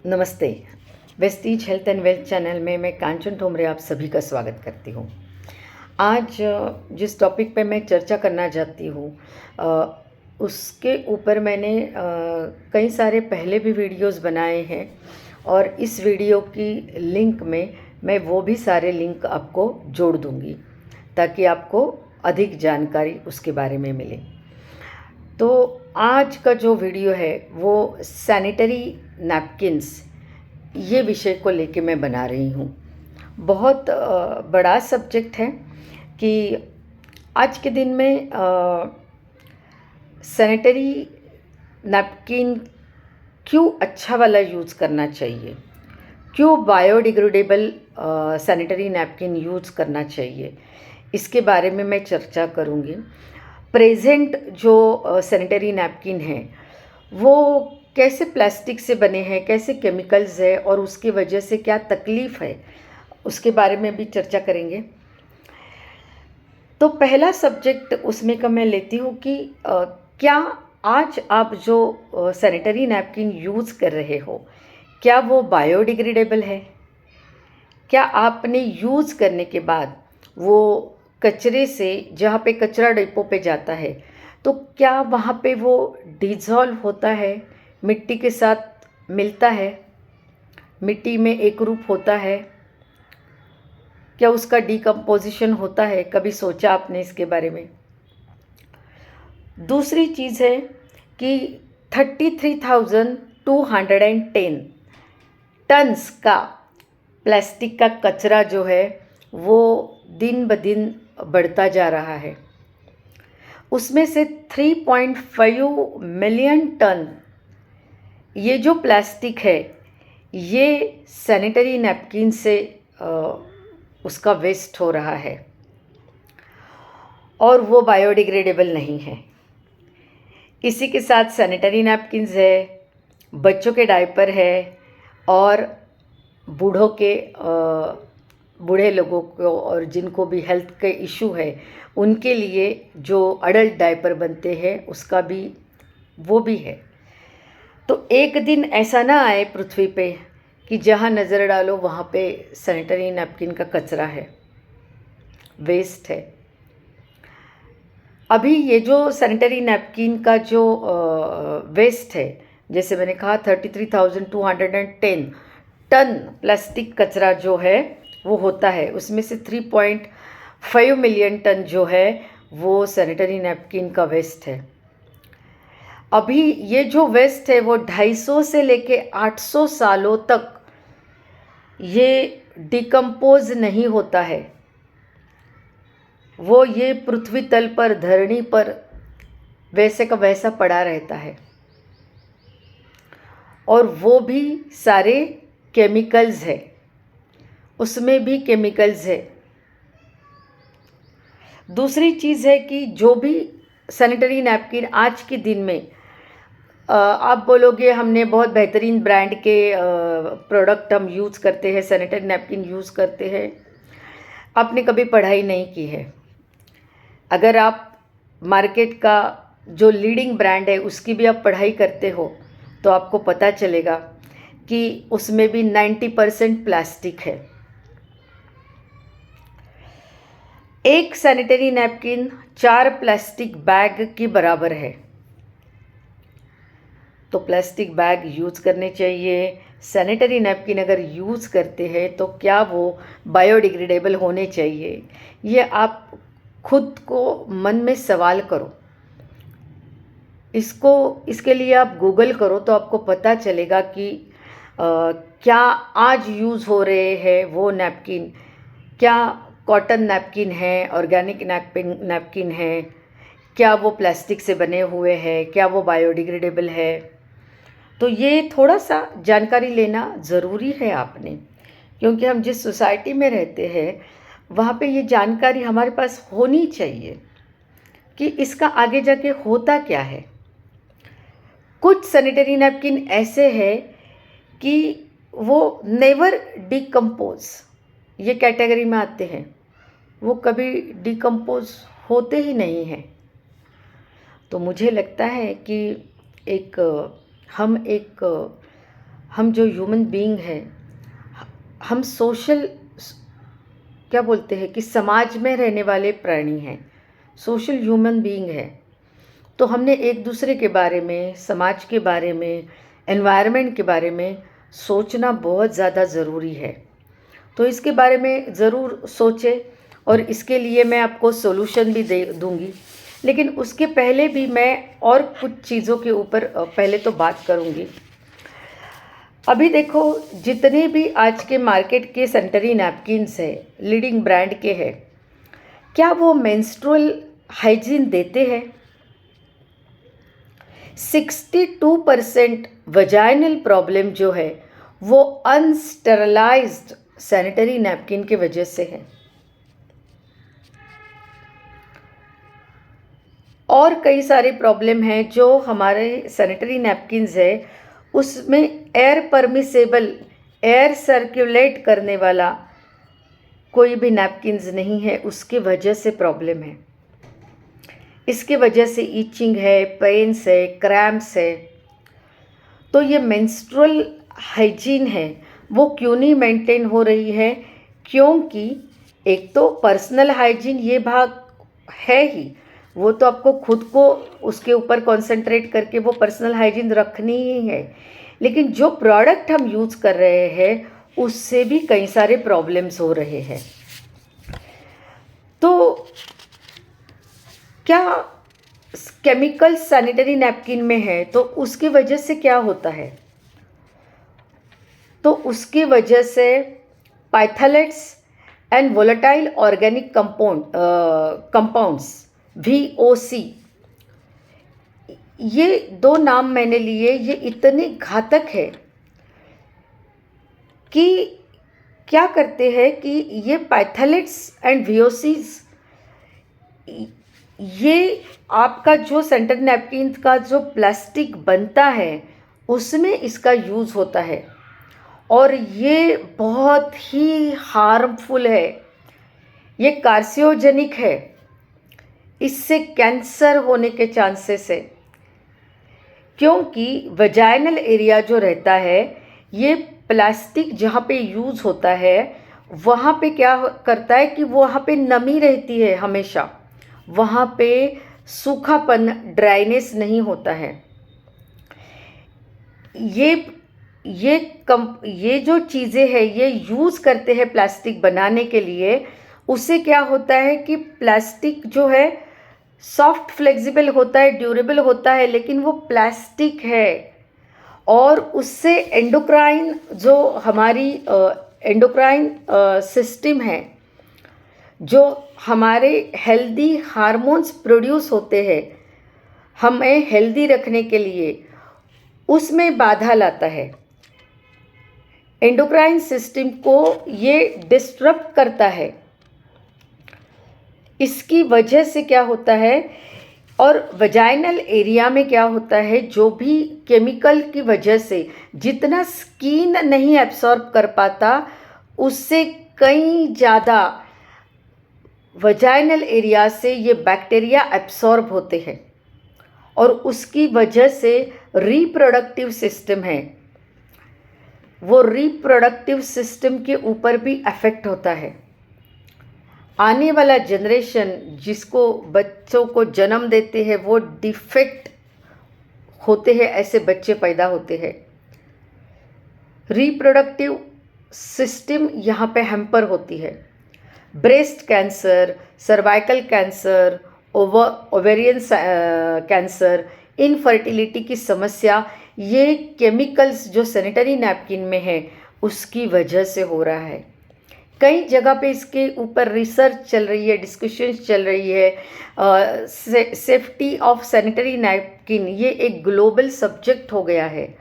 नमस्ते। Vestige health and wealth channel में मैं कांचन ठोमरे आप सभी का स्वागत करती हूँ। आज जिस टॉपिक पे मैं चर्चा करना चाहती हूँ उसके ऊपर मैंने कई सारे पहले भी वीडियोस बनाए हैं और इस वीडियो की लिंक में मैं वो भी सारे लिंक आपको जोड़ दूँगी ताकि आपको अधिक जानकारी उसके बारे में मिले। तो आज का जो वीडियो है वो सैनिटरी नैपकिन्स ये विषय को लेके मैं बना रही हूँ। बहुत बड़ा सब्जेक्ट है कि आज के दिन में सैनिटरी नैपकिन क्यों अच्छा वाला यूज़ करना चाहिए, क्यों बायोडिग्रेडेबल सैनिटरी नैपकिन यूज़ करना चाहिए, इसके बारे में मैं चर्चा करूँगी। प्रेजेंट जो सैनिटरी नैपकिन है वो कैसे प्लास्टिक से बने हैं, कैसे केमिकल्स है और उसकी वजह से क्या तकलीफ़ है, उसके बारे में भी चर्चा करेंगे। तो पहला सब्जेक्ट उसमें का मैं लेती हूँ कि क्या आज आप जो सैनिटरी नैपकिन यूज़ कर रहे हो क्या वो बायोडिग्रेडेबल है? क्या आपने यूज़ करने के बाद वो कचरे से, जहाँ पे कचरा डिपो पे जाता है, तो क्या वहाँ पे वो डिज़ोल्व होता है, मिट्टी के साथ मिलता है, मिट्टी में एकरूप होता है? क्या उसका डिकम्पोजिशन होता है? कभी सोचा आपने इसके बारे में? दूसरी चीज़ है कि 33,210 टन्स का प्लास्टिक का कचरा जो है वो दिन ब दिन बढ़ता जा रहा है। उसमें से 3.5 मिलियन टन ये जो प्लास्टिक है ये सैनिटरी नैपकिन से उसका वेस्ट हो रहा है और वो बायोडिग्रेडेबल नहीं है। इसी के साथ सैनिटरी नैपकिन्स है, बच्चों के डायपर है और बूढ़े लोगों को और जिनको भी हेल्थ के इशू है उनके लिए जो अडल्ट डायपर बनते हैं उसका भी वो भी है। तो एक दिन ऐसा ना आए पृथ्वी पे कि जहाँ नज़र डालो वहाँ पे सैनिटरी नैपकिन का कचरा है, वेस्ट है। अभी ये जो सैनिटरी नैपकिन का जो वेस्ट है, जैसे मैंने कहा 33,210 टन प्लास्टिक कचरा जो है वो होता है, उसमें से 3.5 मिलियन टन जो है वो सैनिटरी नैपकिन का वेस्ट है। अभी ये जो वेस्ट है वो 250 से लेके 800 सालों तक ये डिकम्पोज नहीं होता है, वो ये पृथ्वी तल पर, धरणी पर वैसे का वैसा पड़ा रहता है और वो भी सारे केमिकल्स है, उसमें भी केमिकल्स है। दूसरी चीज़ है कि जो भी सैनिटरी नैपकिन आज के दिन में आप बोलोगे हमने बहुत बेहतरीन ब्रांड के प्रोडक्ट हम यूज़ करते हैं, सैनिटरी नैपकिन यूज़ करते हैं। आपने कभी पढ़ाई नहीं की है। अगर आप मार्केट का जो लीडिंग ब्रांड है उसकी भी आप पढ़ाई करते हो तो आपको पता चलेगा कि उसमें भी 90% प्लास्टिक है। एक सैनिटरी नैपकिन 4 प्लास्टिक बैग के बराबर है। तो प्लास्टिक बैग यूज़ करने चाहिए। सैनिटरी नैपकिन अगर यूज़ करते हैं तो क्या वो बायोडिग्रेडेबल होने चाहिए? ये आप खुद को मन में सवाल करो। इसके लिए आप गूगल करो तो आपको पता चलेगा कि क्या आज यूज़ हो रहे हैं वो नैपकिन, क्या कॉटन नैपकिन है, ऑर्गेनिक नैपकिन है, क्या वो प्लास्टिक से बने हुए हैं, क्या वो बायोडिग्रेडेबल है। तो ये थोड़ा सा जानकारी लेना ज़रूरी है आपने, क्योंकि हम जिस सोसाइटी में रहते हैं वहाँ पे ये जानकारी हमारे पास होनी चाहिए कि इसका आगे जाके होता क्या है। कुछ सैनिटरी नैपकिन ऐसे हैं कि वो नेवर डिकम्पोज, ये कैटेगरी में आते हैं, वो कभी डिकम्पोज होते ही नहीं हैं। तो मुझे लगता है कि हम एक हम जो ह्यूमन बीइंग है, हम सोशल, क्या बोलते हैं कि समाज में रहने वाले प्राणी हैं, सोशल ह्यूमन बीइंग है। तो हमने एक दूसरे के बारे में, समाज के बारे में, एनवायरनमेंट के बारे में सोचना बहुत ज़्यादा ज़रूरी है। तो इसके बारे में ज़रूर सोचें और इसके लिए मैं आपको सॉल्यूशन भी दे दूँगी। लेकिन उसके पहले भी मैं और कुछ चीज़ों के ऊपर पहले तो बात करूँगी। अभी देखो, जितने भी आज के मार्केट के सैनिटरी नैपकिन्स है, लीडिंग ब्रांड के हैं, क्या वो मेंस्ट्रुअल हाइजीन देते हैं? 62% वजाइनल प्रॉब्लम जो है वो अनस्टेरलाइज्ड सैनिटरी नैपकिन के वजह से है। और कई सारे प्रॉब्लम हैं जो हमारे सैनिटरी नैपकिन्स है उसमें एयर परमिसेबल, एयर सर्कुलेट करने वाला कोई भी नैपकिन्स नहीं है, उसके वजह से प्रॉब्लम है। इसके वजह से ईचिंग है, पेन्स है, क्रैम्प्स है। तो ये मेंस्ट्रुअल हाइजीन है वो क्यों नहीं मेंटेन हो रही है? क्योंकि एक तो पर्सनल हाइजीन ये भाग है ही, वो तो आपको खुद को उसके ऊपर कंसंट्रेट करके वो पर्सनल हाइजीन रखनी ही है। लेकिन जो प्रोडक्ट हम यूज़ कर रहे हैं उससे भी कई सारे प्रॉब्लम्स हो रहे हैं। तो क्या केमिकल सैनिटरी नैपकिन में है तो उसकी वजह से क्या होता है? तो उसकी वजह से phthalates and volatile organic compounds VOC, ये दो नाम मैंने लिए, ये इतने घातक है कि क्या करते हैं कि ये पाइथलेट्स एंड VOCs, ये आपका जो सैनिटरी नैपकिन का जो प्लास्टिक बनता है उसमें इसका यूज़ होता है और ये बहुत ही हार्मफुल है, ये कार्सियोजेनिक है, इससे कैंसर होने के चांसेस है। क्योंकि वजाइनल एरिया जो रहता है, ये प्लास्टिक जहाँ पे यूज़ होता है वहाँ पे क्या करता है कि वहाँ पे नमी रहती है हमेशा, वहाँ पे सूखापन, ड्राइनेस नहीं होता है। ये जो चीज़ें हैं ये यूज़ करते हैं प्लास्टिक बनाने के लिए। उससे क्या होता है कि प्लास्टिक जो है सॉफ्ट फ्लेक्सिबल होता है, ड्यूरेबल होता है, लेकिन वो प्लास्टिक है और उससे एंडोक्राइन, जो हमारी एंडोक्राइन सिस्टम है, जो हमारे हेल्दी हार्मोन्स प्रोड्यूस होते हैं हमें हेल्दी रखने के लिए, उसमें बाधा लाता है। एंडोक्राइन सिस्टम को ये डिस्टर्ब करता है। इसकी वजह से क्या होता है, और वजाइनल एरिया में क्या होता है, जो भी केमिकल की वजह से जितना स्किन नहीं एब्सॉर्ब कर पाता उससे कई ज़्यादा वजाइनल एरिया से ये बैक्टीरिया एब्सॉर्ब होते हैं और उसकी वजह से रिप्रोडक्टिव सिस्टम है, वो रिप्रोडक्टिव सिस्टम के ऊपर भी अफेक्ट होता है। आने वाला जनरेशन जिसको बच्चों को जन्म देते हैं वो डिफेक्ट होते हैं, ऐसे बच्चे पैदा होते हैं। रिप्रोडक्टिव सिस्टम यहाँ पे हैम्पर होती है। Breast cancer, cervical cancer, ovarian cancer, infertility की समस्या, ये केमिकल्स जो सैनिटरी नैपकिन में है उसकी वजह से हो रहा है। कई जगह पे इसके ऊपर रिसर्च चल रही है, डिस्कशंस चल रही है। सेफ्टी ऑफ सैनिटरी नैपकिन ये एक ग्लोबल सब्जेक्ट हो गया है।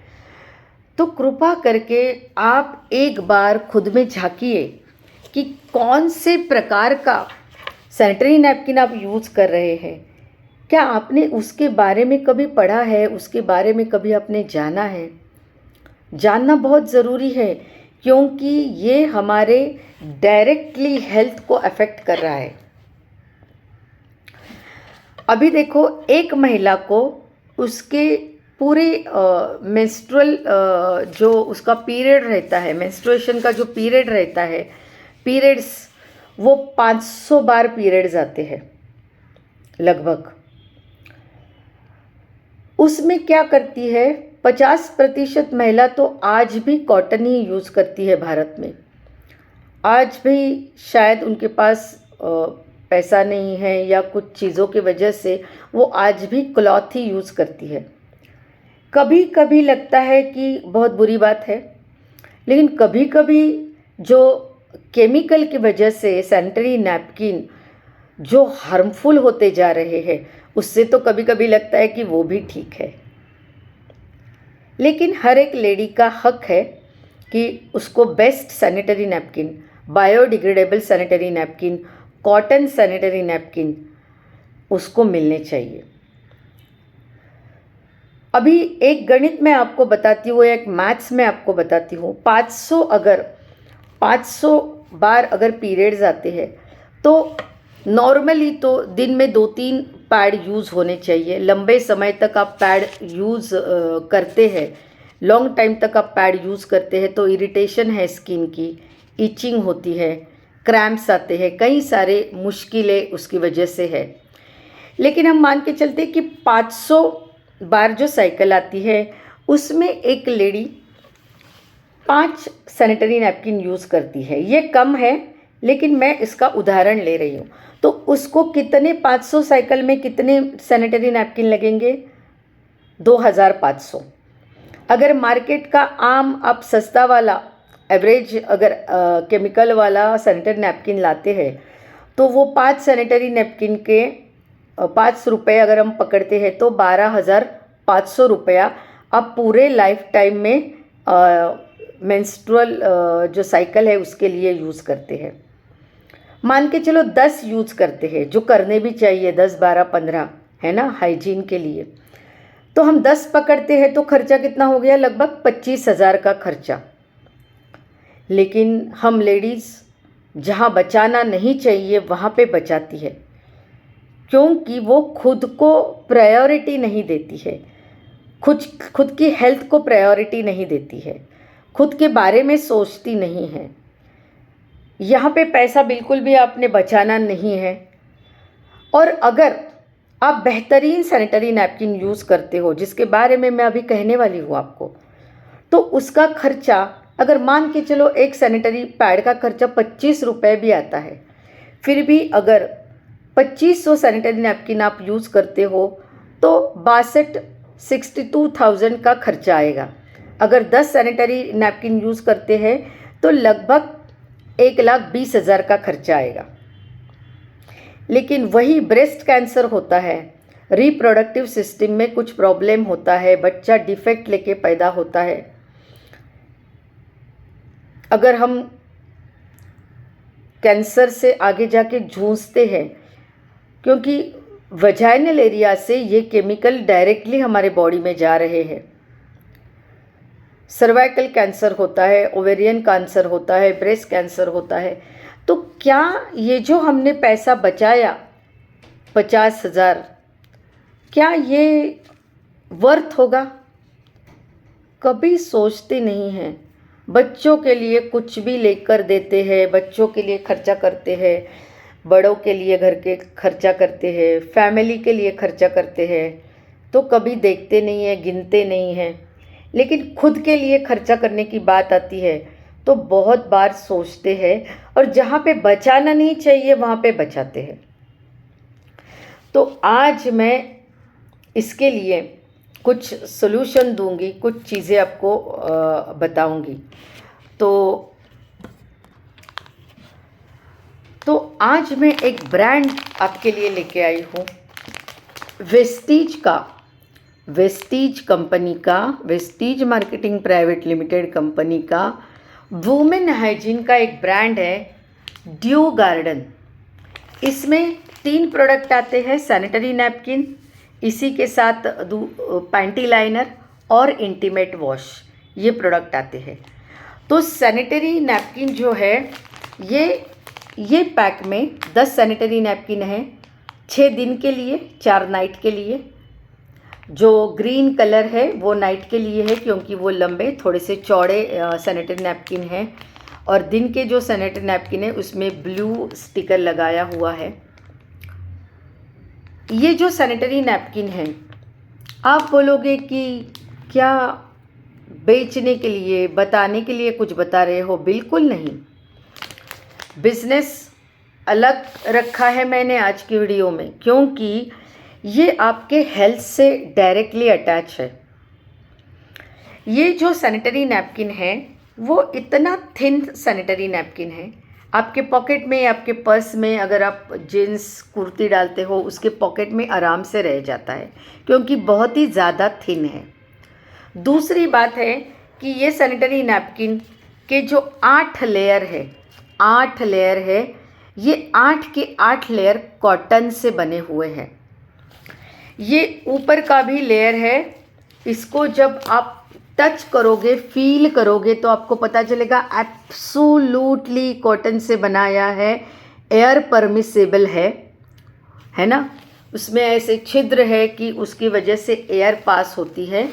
तो कृपा करके आप एक बार खुद में झांकिए कि कौन से प्रकार का सैनिटरी नैपकिन आप यूज़ कर रहे हैं। क्या आपने उसके बारे में कभी पढ़ा है, उसके बारे में कभी आपने जाना है? जानना बहुत ज़रूरी है क्योंकि ये हमारे डायरेक्टली हेल्थ को अफेक्ट कर रहा है। अभी देखो, एक महिला को उसके पूरे मेंस्ट्रुअल जो उसका पीरियड रहता है, मेंस्ट्रुएशन का जो पीरियड रहता है, पीरियड्स वो 500 बार पीरियड्स आते हैं लगभग। उसमें क्या करती है, 50% महिला तो आज भी कॉटन ही यूज़ करती है भारत में। आज भी शायद उनके पास पैसा नहीं है या कुछ चीज़ों की वजह से वो आज भी क्लॉथ ही यूज़ करती है। कभी कभी लगता है कि बहुत बुरी बात है, लेकिन कभी कभी जो केमिकल की वजह से सैनिटरी नैपकिन जो हार्मफुल होते जा रहे हैं, उससे तो कभी कभी लगता है कि वो भी ठीक है। लेकिन हर एक लेडी का हक है कि उसको best sanitary napkin, biodegradable sanitary napkin, cotton sanitary napkin उसको मिलने चाहिए। अभी एक गणित में आपको बताती हूँ, एक मैथ्स में आपको बताती हूँ। 500 बार अगर पीरियड्स आते हैं तो नॉर्मली तो दिन में 2-3 पैड यूज़ होने चाहिए। लंबे समय तक आप पैड यूज़ करते हैं, लॉन्ग टाइम तक आप पैड यूज़ करते हैं तो इरिटेशन है स्किन की, इचिंग होती है, क्रैम्प्स आते हैं, कई सारे मुश्किलें उसकी वजह से है। लेकिन हम मान के चलते कि 500 बार जो साइकिल आती है उसमें एक लेडी 5 सैनिटरी नैपकिन यूज़ करती है। ये कम है, लेकिन मैं इसका उदाहरण ले रही हूँ। तो उसको कितने 500 साइकिल में कितने सैनिटरी नैपकिन लगेंगे? 2500। अगर मार्केट का आम आप सस्ता वाला एवरेज अगर केमिकल वाला सैनिटरी नैपकिन लाते हैं तो वो 5 सैनिटरी नैपकिन के 5 रुपये अगर हम पकड़ते हैं तो 12,500 रुपया आप पूरे लाइफ टाइम में मेंस्ट्रुअल जो साइकिल है उसके लिए यूज़ करते हैं। मान के चलो 10 यूज़ करते हैं, जो करने भी चाहिए, 10, 12, 15 है ना, हाइजीन के लिए। तो हम 10 पकड़ते हैं तो खर्चा कितना हो गया? लगभग 25,000 का खर्चा। लेकिन हम लेडीज़ जहाँ बचाना नहीं चाहिए वहाँ पे बचाती है, क्योंकि वो खुद को प्रायोरिटी नहीं देती है, खुद की हेल्थ को प्रायोरिटी नहीं देती है, खुद के बारे में सोचती नहीं है। यहाँ पे पैसा बिल्कुल भी आपने बचाना नहीं है। और अगर आप बेहतरीन सैनिटरी नैपकिन यूज़ करते हो, जिसके बारे में मैं अभी कहने वाली हूँ आपको, तो उसका खर्चा अगर मान के चलो एक सैनिटरी पैड का खर्चा 25 रुपये भी आता है, फिर भी अगर 2500 सैनिटरी नैपकिन आप यूज़ करते हो तो 62,000 का खर्चा आएगा। अगर 10 सैनिटरी नैपकिन यूज़ करते हैं तो लगभग 1,20,000 का खर्चा आएगा। लेकिन वही ब्रेस्ट कैंसर होता है, रिप्रोडक्टिव सिस्टम में कुछ प्रॉब्लम होता है, बच्चा डिफेक्ट लेके पैदा होता है, अगर हम कैंसर से आगे जाके जूझते हैं, क्योंकि वजाइनल एरिया से ये केमिकल डायरेक्टली हमारे बॉडी में जा रहे हैं। सर्वाइकल कैंसर होता है, ओवेरियन कैंसर होता है, ब्रेस्ट कैंसर होता है। तो क्या ये जो हमने पैसा बचाया 50,000, क्या ये वर्थ होगा? कभी सोचते नहीं हैं। बच्चों के लिए कुछ भी लेकर देते हैं, बच्चों के लिए खर्चा करते हैं, बड़ों के लिए घर के खर्चा करते हैं, फैमिली के लिए खर्चा करते हैं, तो कभी देखते नहीं हैं, गिनते नहीं हैं। लेकिन खुद के लिए खर्चा करने की बात आती है तो बहुत बार सोचते हैं, और जहाँ पे बचाना नहीं चाहिए वहाँ पे बचाते हैं। तो आज मैं इसके लिए कुछ सॉल्यूशन दूंगी, कुछ चीज़ें आपको बताऊंगी। तो आज मैं एक ब्रांड आपके लिए लेके आई हूँ, वेस्टीज कंपनी का, Vestige marketing private limited company का वुमेन हाइजीन का एक ब्रांड है, ड्यू गार्डन। इसमें 3 प्रोडक्ट आते हैं, सैनिटरी नैपकिन, इसी के साथ पैंटी लाइनर और इंटीमेट वॉश, ये प्रोडक्ट आते हैं। तो सैनिटरी नैपकिन जो है ये पैक में 10 सैनिटरी नैपकिन है, 6 दिन के लिए, 4 नाइट के लिए। जो ग्रीन कलर है वो नाइट के लिए है, क्योंकि वो लंबे थोड़े से चौड़े सैनिटरी नैपकिन हैं। और दिन के जो सैनिटरी नैपकिन है उसमें ब्लू स्टिकर लगाया हुआ है। ये जो सैनिटरी नैपकिन है, आप बोलोगे कि क्या बेचने के लिए, बताने के लिए कुछ बता रहे हो? बिल्कुल नहीं। बिजनेस अलग रखा है मैंने आज की वीडियो में, क्योंकि ये आपके हेल्थ से डायरेक्टली अटैच है। ये जो सैनिटरी नैपकिन है वो इतना थिन सैनिटरी नैपकिन है, आपके पॉकेट में, आपके पर्स में, अगर आप जीन्स कुर्ती डालते हो उसके पॉकेट में आराम से रह जाता है, क्योंकि बहुत ही ज़्यादा थिन है। दूसरी बात है कि ये सैनिटरी नैपकिन के जो 8 लेयर है, 8 लेयर है, ये 8 के 8 लेयर कॉटन से बने हुए हैं। ये ऊपर का भी लेयर है, इसको जब आप टच करोगे, फील करोगे तो आपको पता चलेगा एब्सोल्युटली कॉटन से बनाया है, एयर परमिसेबल है ना। उसमें ऐसे छिद्र है कि उसकी वजह से एयर पास होती है।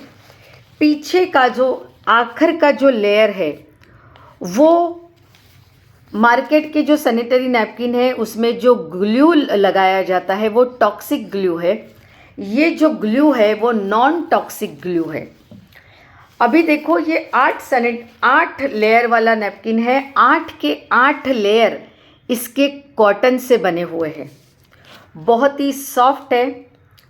पीछे का जो आखिर का जो लेयर है वो मार्केट के जो सैनिटरी नैपकिन है उसमें जो ग्लू लगाया जाता है वो टॉक्सिक ग्लू है। ये जो ग्लू है वो नॉन टॉक्सिक ग्लू है। अभी देखो ये 8 लेयर वाला नैपकिन है, 8 के 8 लेयर इसके कॉटन से बने हुए हैं, बहुत ही सॉफ्ट है।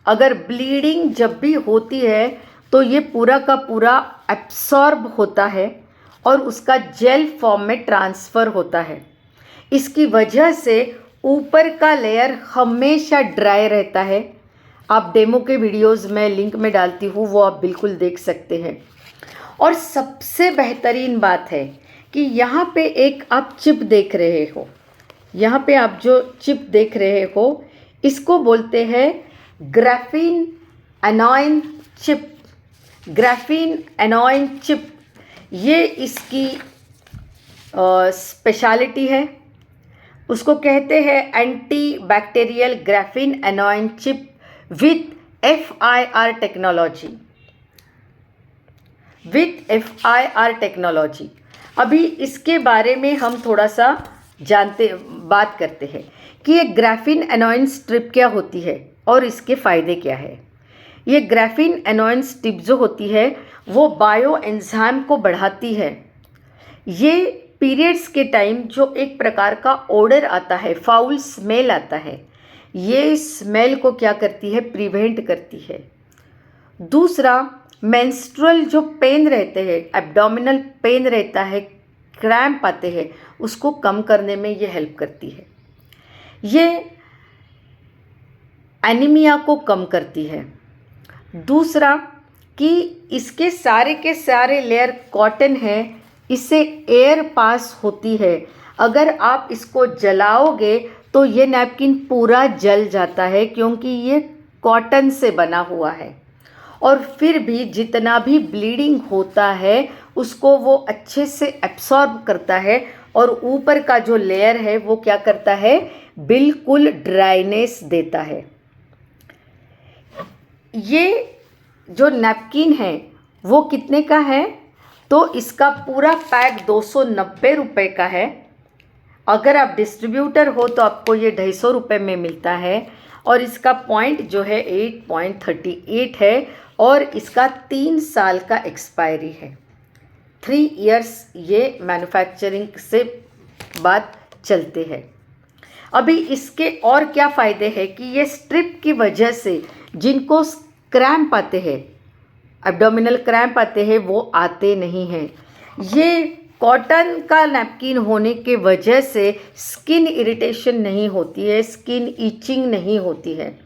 अगर ब्लीडिंग जब भी होती है तो ये पूरा का पूरा एब्सॉर्ब होता है और उसका जेल फॉर्म में ट्रांसफ़र होता है। इसकी वजह से ऊपर का लेयर हमेशा ड्राई रहता है। आप डेमो के वीडियोस मैं लिंक में डालती हूँ, वो आप बिल्कुल देख सकते हैं। और सबसे बेहतरीन बात है कि यहाँ पे एक आप चिप देख रहे हो, यहाँ पे आप जो चिप देख रहे हो इसको बोलते हैं graphene anion chip. Graphene anion chip ये इसकी स्पेशलिटी है। उसको कहते हैं anti bacterial graphene anion chip with FIR technology. अभी इसके बारे में हम थोड़ा सा बात करते हैं कि ये ग्राफीन एनॉइन स्ट्रिप क्या होती है और इसके फ़ायदे क्या है। ये ग्राफीन एनॉइन स्ट्रिप जो होती है वो बायो एंजाइम को बढ़ाती है। ये पीरियड्स के टाइम जो एक प्रकार का ओडर आता है, फाउल स्मेल आता है, ये स्मेल को क्या करती है, प्रिवेंट करती है। दूसरा, मेंस्ट्रुअल जो पेन रहते हैं, एब्डोमिनल पेन रहता है, क्रैम्प आते हैं, उसको कम करने में ये हेल्प करती है। ये एनीमिया को कम करती है। दूसरा कि इसके सारे के सारे लेयर कॉटन है, इससे एयर पास होती है। अगर आप इसको जलाओगे तो ये नैपकिन पूरा जल जाता है, क्योंकि ये कॉटन से बना हुआ है। और फिर भी जितना भी ब्लीडिंग होता है उसको वो अच्छे से एब्सॉर्ब करता है, और ऊपर का जो लेयर है वो क्या करता है, बिल्कुल ड्राइनेस देता है। ये जो नैपकिन है वो कितने का है, तो इसका पूरा पैक 290 रुपये का है। अगर आप डिस्ट्रीब्यूटर हो तो आपको ये 250 रुपये में मिलता है। और इसका पॉइंट जो है 8.38 है, और इसका 3 साल का एक्सपायरी है। 3 इयर्स ये मैन्युफैक्चरिंग से बाद चलते हैं। अभी इसके और क्या फ़ायदे हैं कि ये स्ट्रिप की वजह से जिनको क्रैम्प आते हैं, एब्डोमिनल क्रैम्प आते हैं, वो आते नहीं हैं। ये कॉटन का नैपकिन होने के वजह से स्किन इरिटेशन नहीं होती है, स्किन ईचिंग नहीं होती है।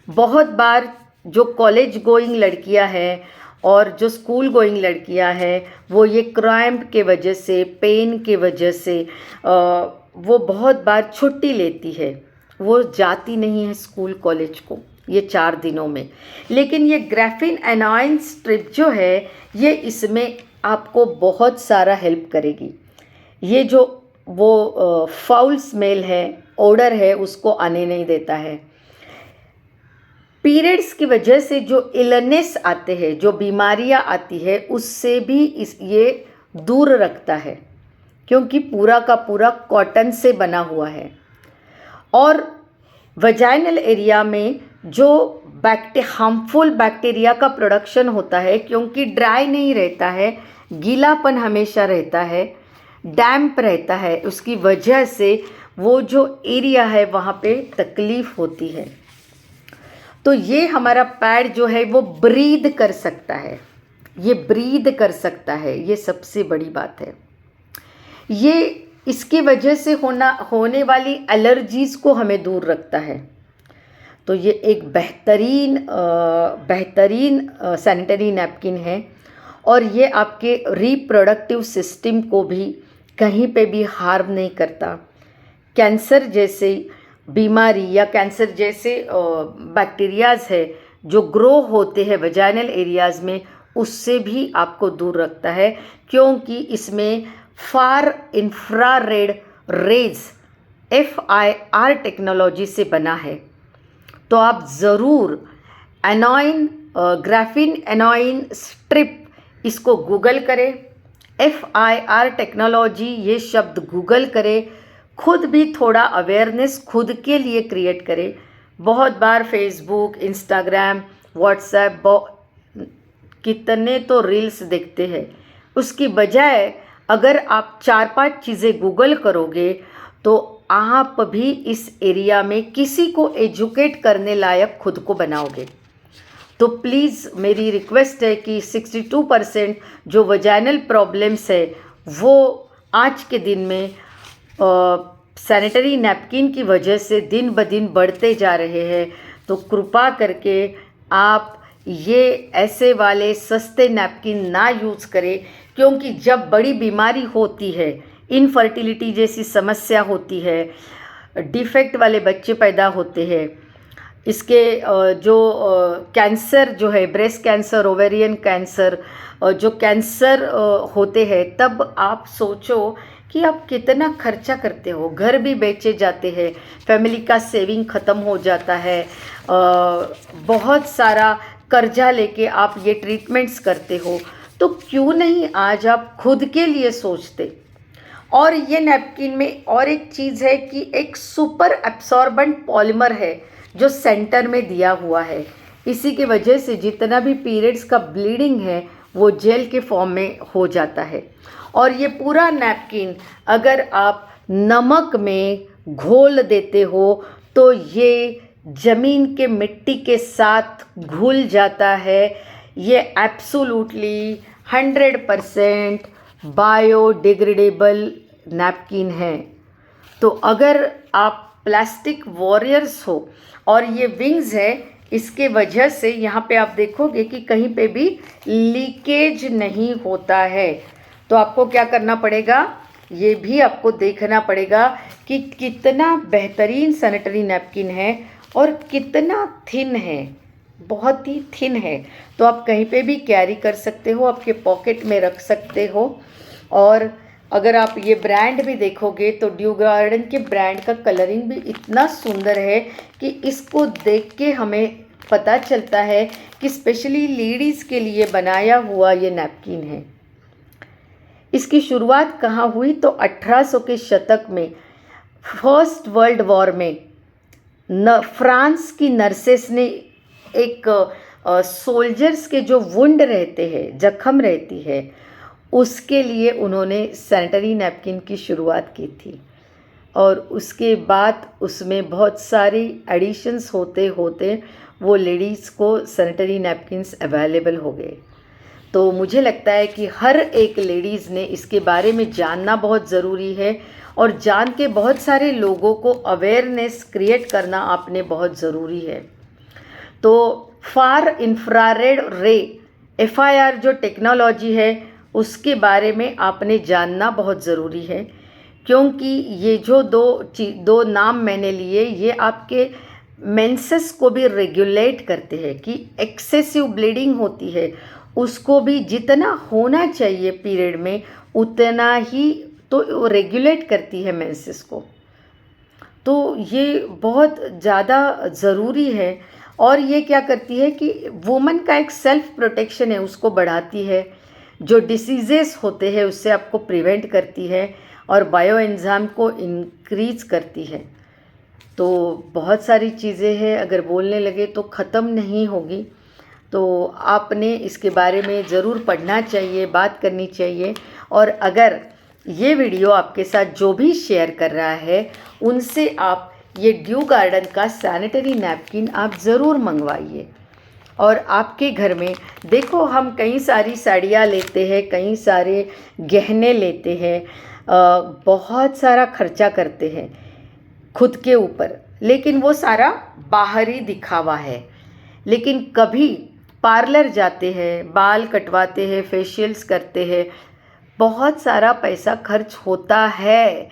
बहुत बार जो कॉलेज गोइंग लड़कियां हैं और जो स्कूल गोइंग लड़कियां हैं वो ये क्रैम्प के वजह से, पेन के वजह से वो बहुत बार छुट्टी लेती है, वो जाती नहीं है स्कूल कॉलेज को ये 4 दिनों में। लेकिन ये ग्राफीन एनॉइन स्ट्रिप जो है ये इसमें आपको बहुत सारा हेल्प करेगी। ये जो वो फाउल स्मेल है, ओडर है, उसको आने नहीं देता है। पीरियड्स की वजह से जो इलनेस आते हैं, जो बीमारियां आती है, उससे भी ये दूर रखता है, क्योंकि पूरा का पूरा कॉटन से बना हुआ है। और वजाइनल एरिया में जो हार्मफुल बैक्टीरिया का प्रोडक्शन होता है, क्योंकि ड्राई नहीं रहता है, गीलापन हमेशा रहता है, डैम्प रहता है, उसकी वजह से वो जो एरिया है वहाँ पे तकलीफ होती है। तो ये हमारा पैड जो है वो ब्रीद कर सकता है, ये ब्रीद कर सकता है, ये सबसे बड़ी बात है। ये इसकी वजह से होने वाली एलर्जीज़ को हमें दूर रखता है। तो ये एक बेहतरीन सैनिटरी नैपकिन है, और ये आपके रिप्रोडक्टिव सिस्टम को भी कहीं पे भी हार्म नहीं करता। कैंसर जैसे बीमारी या कैंसर जैसे बैक्टीरियाज है जो ग्रो होते हैं वजाइनल एरियाज़ में, उससे भी आपको दूर रखता है, क्योंकि इसमें फार इंफ्रारेड रेज FIR टेक्नोलॉजी से बना है। तो आप ज़रूर ग्राफीन एनॉइन स्ट्रिप इसको गूगल करें, FIR टेक्नोलॉजी ये शब्द गूगल करें, खुद भी थोड़ा अवेयरनेस खुद के लिए क्रिएट करें। बहुत बार फेसबुक, इंस्टाग्राम, व्हाट्सएप कितने तो रील्स देखते हैं, उसकी बजाय अगर आप 4-5 चीज़ें गूगल करोगे तो आप भी इस एरिया में किसी को एजुकेट करने लायक खुद को बनाओगे। तो प्लीज़ मेरी रिक्वेस्ट है कि 62% जो वजाइनल प्रॉब्लम्स है वो आज के दिन में सैनिटरी नैपकिन की वजह से दिन ब दिन बढ़ते जा रहे हैं। तो कृपा करके आप ये ऐसे वाले सस्ते नैपकिन ना यूज़ करें, क्योंकि जब बड़ी बीमारी होती है, इनफर्टिलिटी जैसी समस्या होती है, डिफेक्ट वाले बच्चे पैदा होते हैं, इसके जो कैंसर जो है, ब्रेस्ट कैंसर, ओवेरियन कैंसर, जो कैंसर होते हैं, तब आप सोचो कि आप कितना खर्चा करते हो, घर भी बेचे जाते हैं, फैमिली का सेविंग ख़त्म हो जाता है, बहुत सारा कर्जा लेके आप ये ट्रीटमेंट्स करते हो। तो क्यों नहीं आज आप खुद के लिए सोचते। और ये नैपकिन में और एक चीज़ है कि एक सुपर एब्सॉर्बेंट पॉलीमर है जो सेंटर में दिया हुआ है, इसी की वजह से जितना भी पीरियड्स का ब्लीडिंग है वो जेल के फॉर्म में हो जाता है। और ये पूरा नैपकिन अगर आप नमक में घोल देते हो तो ये ज़मीन के मिट्टी के साथ घुल जाता है। ये एब्सोल्युटली 100% बायोडिग्रेडेबल नैपकिन है। तो अगर आप प्लास्टिक वॉरियर्स हो, और ये विंग्स है, इसके वजह से यहाँ पे आप देखोगे कि कहीं पे भी लीकेज नहीं होता है। तो आपको क्या करना पड़ेगा, ये भी आपको देखना पड़ेगा कि कितना बेहतरीन सैनिटरी नैपकिन है और कितना थिन है, बहुत ही थिन है। तो आप कहीं पे भी कैरी कर सकते हो, आपके पॉकेट में रख सकते हो। और अगर आप ये ब्रांड भी देखोगे तो ड्यू गार्डन के ब्रांड का कलरिंग भी इतना सुंदर है कि इसको देख के हमें पता चलता है कि स्पेशली लेडीज़ के लिए बनाया हुआ ये नैपकिन है। इसकी शुरुआत कहाँ हुई, तो 1800 के शतक में फर्स्ट वर्ल्ड वॉर में फ्रांस की नर्सेस ने एक सोल्जर्स के जो वुंड रहते हैं, जख्म रहती है, उसके लिए उन्होंने सैनिटरी नैपकिन की शुरुआत की थी। और उसके बाद उसमें बहुत सारी एडिशंस होते होते वो लेडीज़ को सैनिटरी नैपकिन्स अवेलेबल हो गए। तो मुझे लगता है कि हर एक लेडीज़ ने इसके बारे में जानना बहुत ज़रूरी है, और जान के बहुत सारे लोगों को अवेयरनेस क्रिएट करना आपने बहुत ज़रूरी है। तो फार इंफ्रारेड रे FIR जो टेक्नोलॉजी है उसके बारे में आपने जानना बहुत ज़रूरी है, क्योंकि ये जो दो नाम मैंने लिए, ये आपके मेंसेस को भी रेगुलेट करते हैं कि एक्सेसिव ब्लीडिंग होती है, उसको भी जितना होना चाहिए पीरियड में उतना ही तो रेगुलेट करती है मेंसेस को। तो ये बहुत ज़्यादा ज़रूरी है। और ये क्या करती है कि वुमन का एक सेल्फ प्रोटेक्शन है, उसको बढ़ाती है, जो डिसीजेस होते हैं उससे आपको प्रिवेंट करती है और बायो एंजाइम को इंक्रीज करती है। तो बहुत सारी चीज़ें हैं, अगर बोलने लगे तो ख़त्म नहीं होगी। तो आपने इसके बारे में ज़रूर पढ़ना चाहिए, बात करनी चाहिए। और अगर ये वीडियो आपके साथ जो भी शेयर कर रहा है उनसे आप ये ड्यू गार्डन का सैनिटरी नैपकिन आप ज़रूर मंगवाइए। और आपके घर में देखो, हम कई सारी साड़ियाँ लेते हैं, कई सारे गहने लेते हैं, बहुत सारा खर्चा करते हैं खुद के ऊपर, लेकिन वो सारा बाहरी दिखावा है। लेकिन कभी पार्लर जाते हैं, बाल कटवाते हैं, फेशियल्स करते हैं, बहुत सारा पैसा खर्च होता है,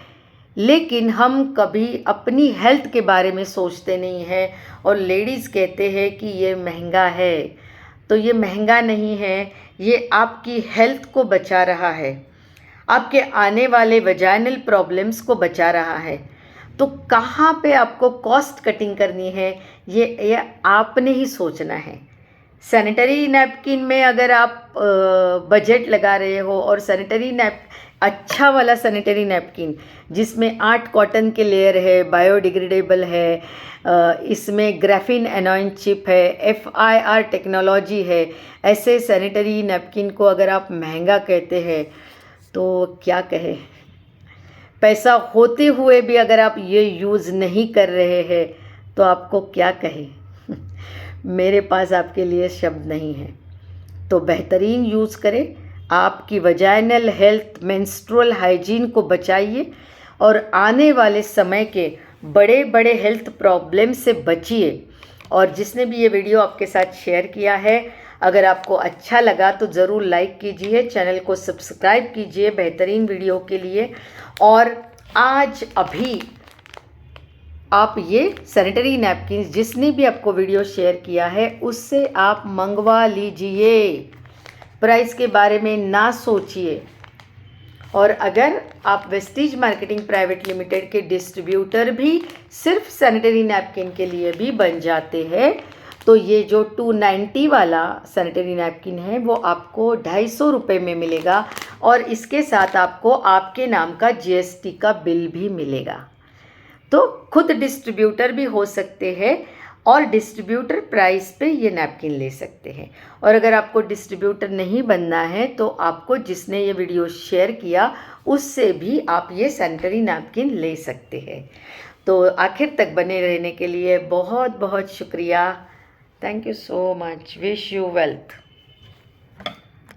लेकिन हम कभी अपनी हेल्थ के बारे में सोचते नहीं हैं। और लेडीज़ कहते हैं कि ये महंगा है, तो ये महंगा नहीं है, ये आपकी हेल्थ को बचा रहा है, आपके आने वाले वजाइनल प्रॉब्लम्स को बचा रहा है। तो कहाँ पे आपको कॉस्ट कटिंग करनी है, ये आपने ही सोचना है। सैनिटरी नैपकिन में अगर आप बजट लगा रहे हो और सैनिटरी अच्छा वाला सैनिटरी नैपकिन जिसमें 8 कॉटन के लेयर है, बायोडिग्रेडेबल है, इसमें ग्राफीन एनोइन चिप है, FIR टेक्नोलॉजी है, ऐसे सैनिटरी नैपकिन को अगर आप महंगा कहते हैं तो क्या कहें। पैसा होते हुए भी अगर आप ये यूज़ नहीं कर रहे हैं तो आपको क्या कहें। मेरे पास आपके लिए शब्द नहीं है। तो बेहतरीन यूज़ करें, आपकी वजाइनल हेल्थ, मेंस्ट्रुअल हाइजीन को बचाइए और आने वाले समय के बड़े बड़े हेल्थ प्रॉब्लम से बचिए। और जिसने भी ये वीडियो आपके साथ शेयर किया है, अगर आपको अच्छा लगा तो ज़रूर लाइक कीजिए, चैनल को सब्सक्राइब कीजिए बेहतरीन वीडियो के लिए। और आज अभी आप ये सैनिटरी नैपकिन्स जिसने भी आपको वीडियो शेयर किया है उससे आप मंगवा लीजिए, प्राइस के बारे में ना सोचिए। और अगर आप वेस्टीज मार्केटिंग प्राइवेट लिमिटेड के डिस्ट्रीब्यूटर भी सिर्फ सैनिटरी नैपकिन के लिए भी बन जाते हैं तो ये जो 290 वाला सैनिटरी नैपकिन है वो आपको 250 रुपये में मिलेगा और इसके साथ आपको आपके नाम का GST का बिल भी मिलेगा। तो खुद डिस्ट्रीब्यूटर भी हो सकते हैं और डिस्ट्रीब्यूटर प्राइस पे ये नैपकिन ले सकते हैं। और अगर आपको डिस्ट्रीब्यूटर नहीं बनना है तो आपको जिसने ये वीडियो शेयर किया उससे भी आप ये सैनिटरी नैपकिन ले सकते हैं। तो आखिर तक बने रहने के लिए बहुत बहुत शुक्रिया। Thank you so much. Wish you wealth.